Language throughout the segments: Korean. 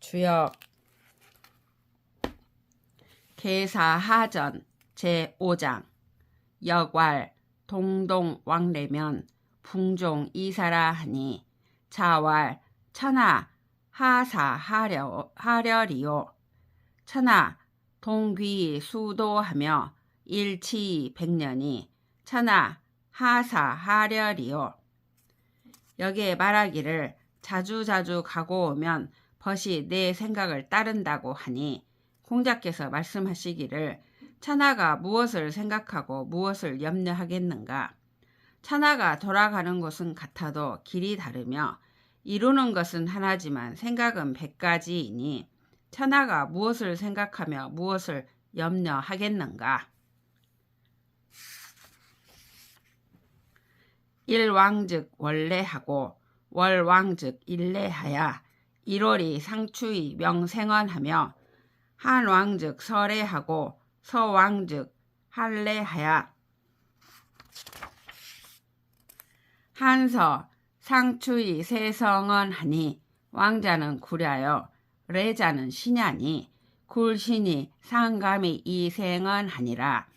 주역 계사하전 제5장 역왈 동동 왕래면 풍종 이사라 하니 자왈 천하 하사하려리요. 천하 동귀 수도하며 일치 백년이 천하 하사하려리요. 여기에 말하기를 자주자주 가고 오면 벗이 내 생각을 따른다고 하니 공자께서 말씀하시기를 천하가 무엇을 생각하고 무엇을 염려하겠는가. 천하가 돌아가는 곳은 같아도 길이 다르며 이루는 것은 하나지만 생각은 100가지이니 천하가 무엇을 생각하며 무엇을 염려하겠는가. 일왕즉 원래하고 월왕즉 일래하야 일월이 상추이 명생언하며 한왕즉 설해하고 서왕즉 할래하야 한서 상추이 세성언하니 왕자는 구랴요 레자는 신야니 굴신이 상감이 이생언하니라.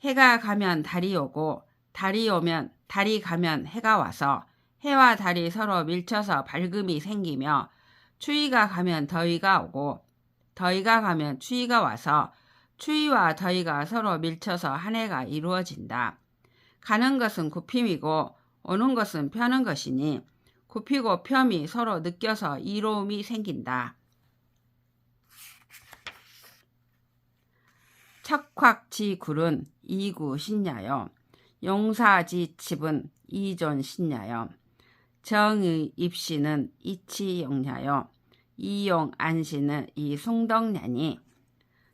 해가 가면 달이 오고 달이 오면 달이 가면 해가 와서 해와 달이 서로 밀쳐서 밝음이 생기며 추위가 가면 더위가 오고 더위가 가면 추위가 와서 추위와 더위가 서로 밀쳐서 한 해가 이루어진다. 가는 것은 굽힘이고 오는 것은 펴는 것이니 굽히고 펴이 서로 느껴서 이로움이 생긴다. 척확지굴은 이구신야요. 용사지칩은 이존신야요. 정의 입시는 이치용야요. 이용안시는 이숭덕냐니.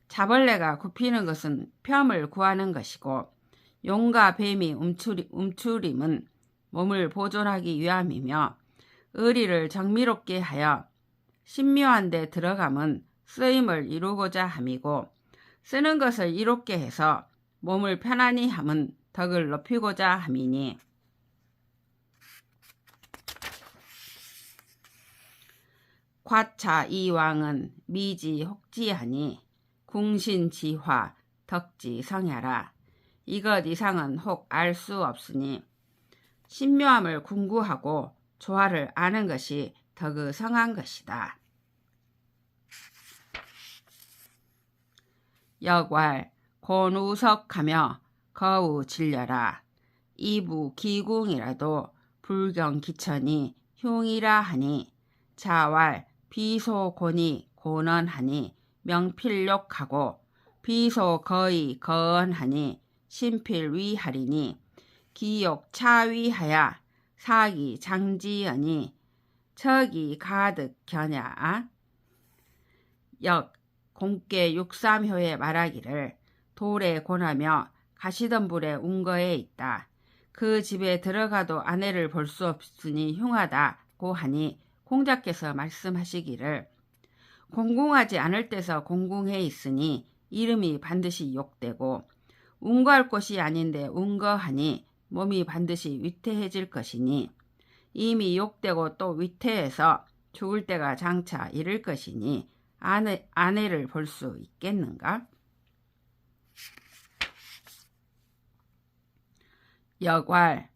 자벌레가 굽히는 것은 뼘을 구하는 것이고 용과 뱀이 움츠림은 몸을 보존하기 위함이며 의리를 정미롭게 하여 신묘한 데 들어감은 쓰임을 이루고자 함이고 쓰는 것을 이롭게 해서 몸을 편안히 함은 덕을 높이고자 함이니 과차 이왕은 미지 혹지하니 궁신지화 덕지성야라. 이것 이상은 혹 알 수 없으니 신묘함을 궁구하고 조화를 아는 것이 덕의 성한 것이다. 역왈 곤우석하며 거우 질려라. 이부 기궁이라도 불경기천이 흉이라 하니 자왈 비소곤이 곤언하니 명필욕하고 비소거의 거언하니 신필위하리니 기욕 차위하야 사기 장지연이 척이 가득 겨냐. 역 공께 육삼효에 말하기를 돌에 곤하며 가시덤불에 운거에 있다. 그 집에 들어가도 아내를 볼 수 없으니 흉하다고 하니 공자께서 말씀하시기를 공궁하지 않을 때서 공궁해 있으니 이름이 반드시 욕되고 운거할 곳이 아닌데 운거하니 몸이 반드시 위태해질 것이니 이미 욕되고 또 위태해서 죽을 때가 장차 이를 것이니 아내를 볼 수 있겠는가? 역왈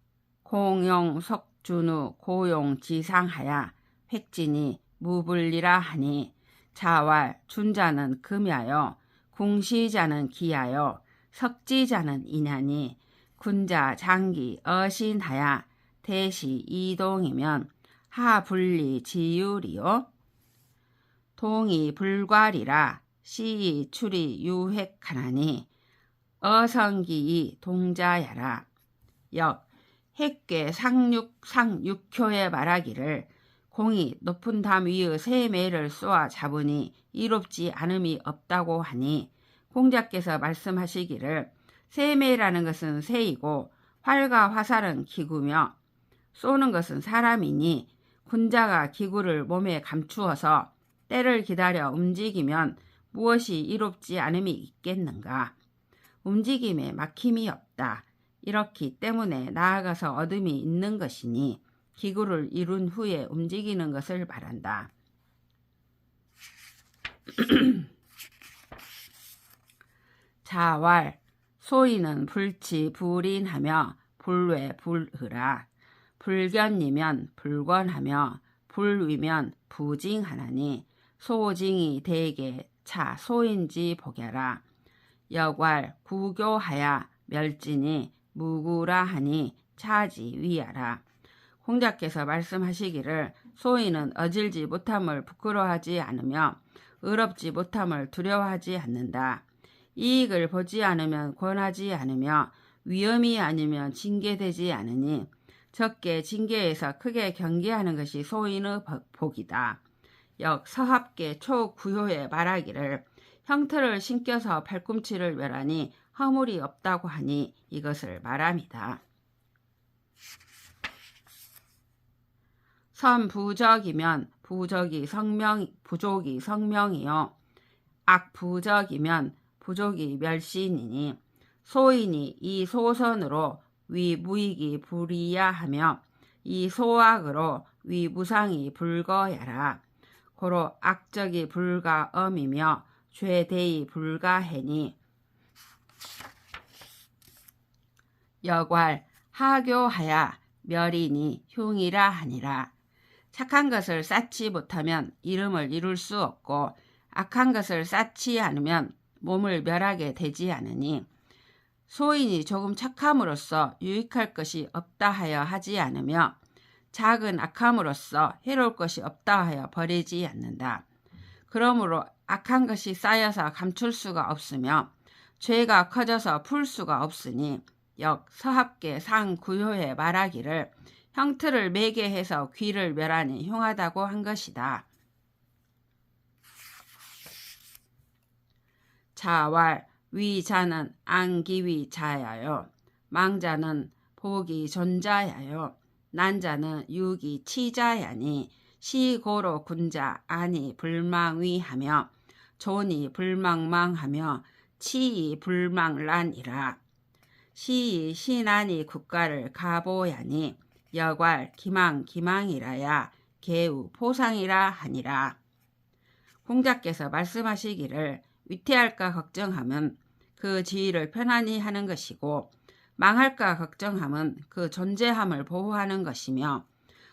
공용 석준우 고용 지상하야 획진이 무불리라 하니 자왈 준자는 금야요 궁시자는 기야요 석지자는 인야니 군자 장기 어신하야 대시 이동이면 하불리 지유리요. 동이 불괄이라 시이 출이 유획하나니 어성기이 동자야라. 역 핵괴 상육효에 말하기를 공이 높은 담 위의 새 매를 쏘아 잡으니 이롭지 않음이 없다고 하니 공자께서 말씀하시기를 새매라는 것은 새이고 활과 화살은 기구며 쏘는 것은 사람이니 군자가 기구를 몸에 감추어서 때를 기다려 움직이면 무엇이 이롭지 않음이 있겠는가. 움직임에 막힘이 없다. 이렇기 때문에 나아가서 얻음이 있는 것이니 기구를 이룬 후에 움직이는 것을 말한다. 자왈 소인은 불치 불인하며 불외 불의라. 불견이면 불권하며 불위면 부징하나니 소징이 대개 차 소인지 보겨라. 역왈 구교하야 멸진이 무구라 하니 차지 위하라. 공자께서 말씀하시기를 소인은 어질지 못함을 부끄러워하지 않으며 의롭지 못함을 두려워하지 않는다. 이익을 보지 않으면 권하지 않으며 위험이 아니면 징계되지 않으니 적게 징계에서 크게 경계하는 것이 소인의 복이다. 역 서합계 초구효에 말하기를 형틀을 신겨서 팔꿈치를 멸하니 허물이 없다고 하니 이것을 말합니다. 선부적이면 부족이 성명이요 악부적이면 부족이 멸시이니 소인이 이 소선으로 위무익이 불이야하며 이 소악으로 위무상이 불거야라. 고로 악적이 불가엄이며 죄대이 불가해니 역왈 하교하야 멸이니 흉이라 하니라. 착한 것을 쌓지 못하면 이름을 이룰 수 없고 악한 것을 쌓지 않으면 몸을 멸하게 되지 않으니 소인이 조금 착함으로써 유익할 것이 없다 하여 하지 않으며 작은 악함으로써 해로울 것이 없다 하여 버리지 않는다. 그러므로 악한 것이 쌓여서 감출 수가 없으며 죄가 커져서 풀 수가 없으니 역 서합계 상구효에 말하기를 형틀을 매게 해서 귀를 멸하니 흉하다고 한 것이다. 자왈 위자는 안기위 자야요 망자는 복이 존자야요 난자는 유기 치자야니 시고로 군자 아니 불망위하며 존이 불망망하며 치이 불망란이라. 시이 신안이 국가를 가보야니 역왈 기망이라야 개우 포상이라 하니라. 공자께서 말씀하시기를 위태할까 걱정함은 그 지위를 편안히 하는 것이고 망할까 걱정함은 그 존재함을 보호하는 것이며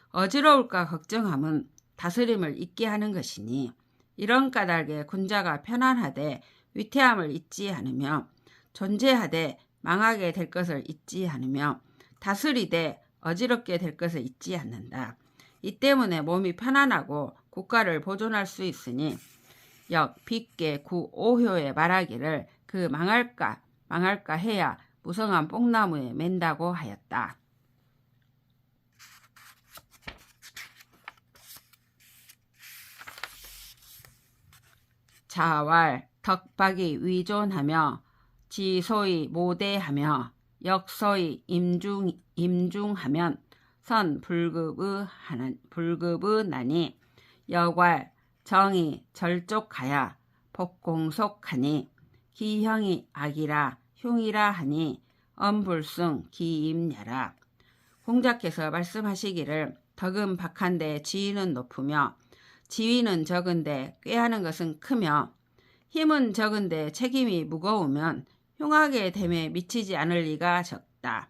어지러울까 걱정함은 다스림을 잊게 하는 것이니 이런 까닭에 군자가 편안하되 위태함을 잊지 않으며 존재하되 망하게 될 것을 잊지 않으며 다스리되 어지럽게 될 것을 잊지 않는다. 이 때문에 몸이 편안하고 국가를 보존할 수 있으니 역 빗계 구오효에 말하기를 그 망할까 해야 무성한 뽕나무에 맨다고 하였다. 자왈 덕박이 위존하며 지소이 모대하며 역소이 임중하면 선 불급의 나니 역왈 정이 절족하야 복공속하니 기형이 악이라 흉이라 하니 엄불승 기임야라. 공자께서 말씀하시기를 덕은 박한데 지위는 높으며 지위는 적은데 꾀하는 것은 크며 힘은 적은데 책임이 무거우면 흉하게 됨에 미치지 않을 리가 적다.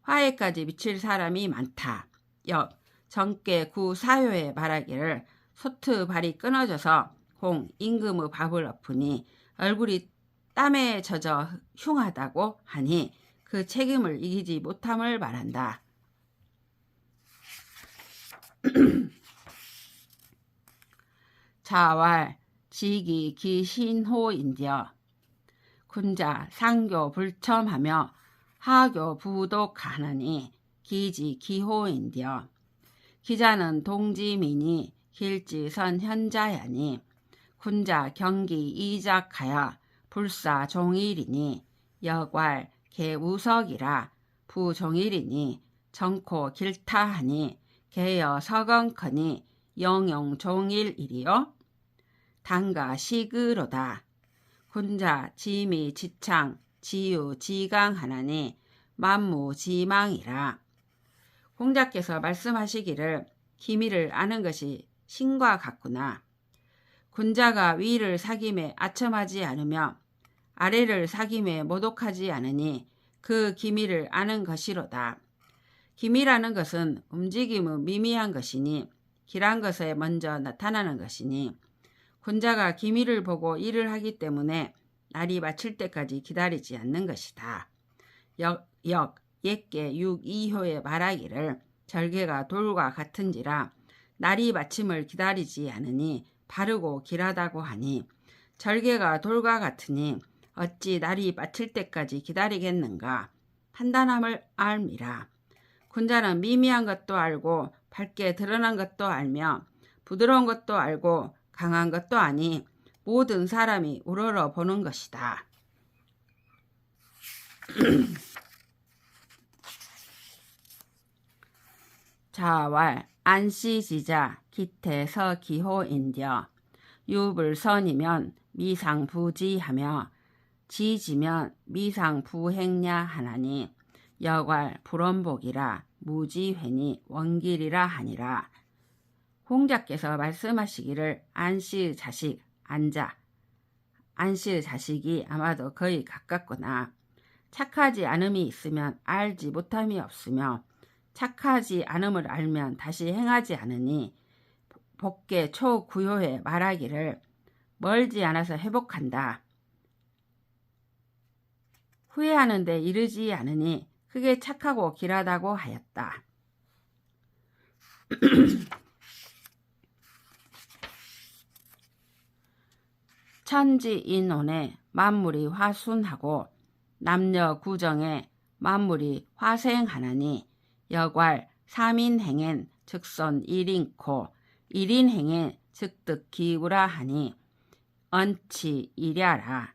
화해까지 미칠 사람이 많다. 역 정계 구사효에 말하기를 소트 발이 끊어져서 공 임금의 밥을 엎으니 얼굴이 땀에 젖어 흉하다고 하니 그 책임을 이기지 못함을 말한다. 자왈 지기 기신호인디여 군자 상교 불첨하며 하교 부독하느니 기지 기호인디여 기자는 동지민이 길지선 현자야니 군자 경기 이작하여 불사 종일이니 역왈 개우석이라 부종일이니 정코 길타하니 개여 서건커니 영용 종일이리요 단가 시그로다. 군자 지미 지창 지유 지강하나니 만무 지망이라. 공자께서 말씀하시기를 기미를 아는 것이 신과 같구나. 군자가 위를 사김에 아첨하지 않으며 아래를 사김에 모독하지 않으니 그 기미를 아는 것이로다. 기미라는 것은 움직임의 미미한 것이니 길한 것에 먼저 나타나는 것이니 군자가 기미를 보고 일을 하기 때문에 날이 마칠 때까지 기다리지 않는 것이다. 옛게 6.2효에 말하기를 절개가 돌과 같은지라 날이 마침을 기다리지 않으니 바르고 길하다고 하니 절개가 돌과 같으니 어찌 날이 마칠 때까지 기다리겠는가 판단함을 알미라. 군자는 미미한 것도 알고 밝게 드러난 것도 알며 부드러운 것도 알고 강한 것도 아니 모든 사람이 우러러 보는 것이다. 자왈 안시지자 기태서 기호인디어 유불선이면 미상부지하며 지지면 미상부행냐 하나니 여괄 불원복이라 무지회니 원길이라 하니라. 홍자께서 말씀하시기를 안씨의 자식 안자 안씨의 자식이 아마도 거의 가깝구나. 착하지 않음이 있으면 알지 못함이 없으며 착하지 않음을 알면 다시 행하지 않으니 복계 초구효에 말하기를 멀지 않아서 회복한다. 후회하는데 이르지 않으니 크게 착하고 길하다고 하였다. 천지인혼에 만물이 화순하고 남녀 구정에 만물이 화생하나니 여괄 삼인행엔 즉선 일인코 일인행엔 즉득기우라 하니 언치 이랴라.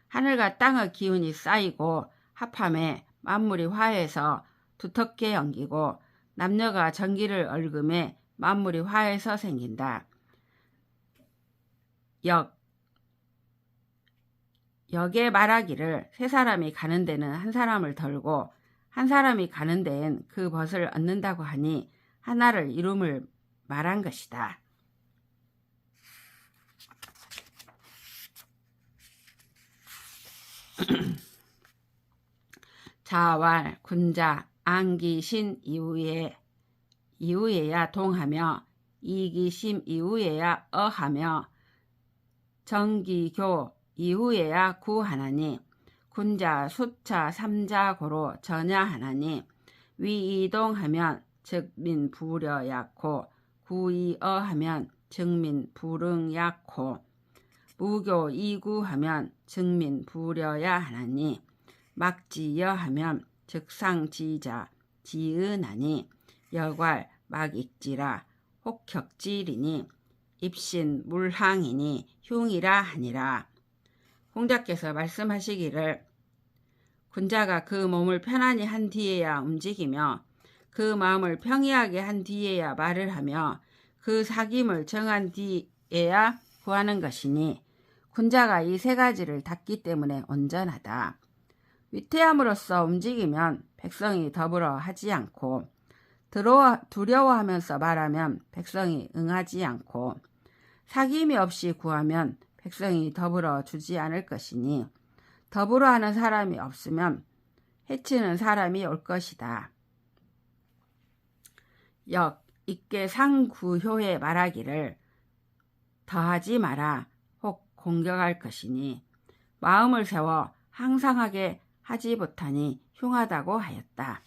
하늘과 땅의 기운이 쌓이고 합함에 만물이 화해서 두텁게 엉기고 남녀가 전기를 얽음에 만물이 화해서 생긴다. 역에 말하기를 세 사람이 가는 데는 한 사람을 덜고 한 사람이 가는 데엔 그 벗을 얻는다고 하니 하나를 이룸을 말한 것이다. 자왈 군자 안기신 이후에야 동하며 이기심 이후에야 어하며 정기교 이후에야 구하나니 군자 수차 삼자고로 전야하나니 위이동하면 즉민 부려약호 구이어하면 즉민 부릉약호 무교 이구하면 즉민 부려야 하나니 막지여하면 즉상지자 지은하니 여괄 막익지라 혹격지리니 입신 물항이니 흉이라 하니라. 홍자께서 말씀하시기를 군자가 그 몸을 편안히 한 뒤에야 움직이며 그 마음을 평이하게 한 뒤에야 말을 하며 그 사김을 정한 뒤에야 구하는 것이니 군자가 이 세 가지를 닦기 때문에 온전하다. 위태함으로써 움직이면 백성이 더불어 하지 않고 두려워하면서 말하면 백성이 응하지 않고 사김이 없이 구하면 백성이 더불어 주지 않을 것이니 더불어 하는 사람이 없으면 해치는 사람이 올 것이다. 있게 상구효에 말하기를 더하지 마라 혹 공격할 것이니 마음을 세워 항상하게 하지 못하니 흉하다고 하였다.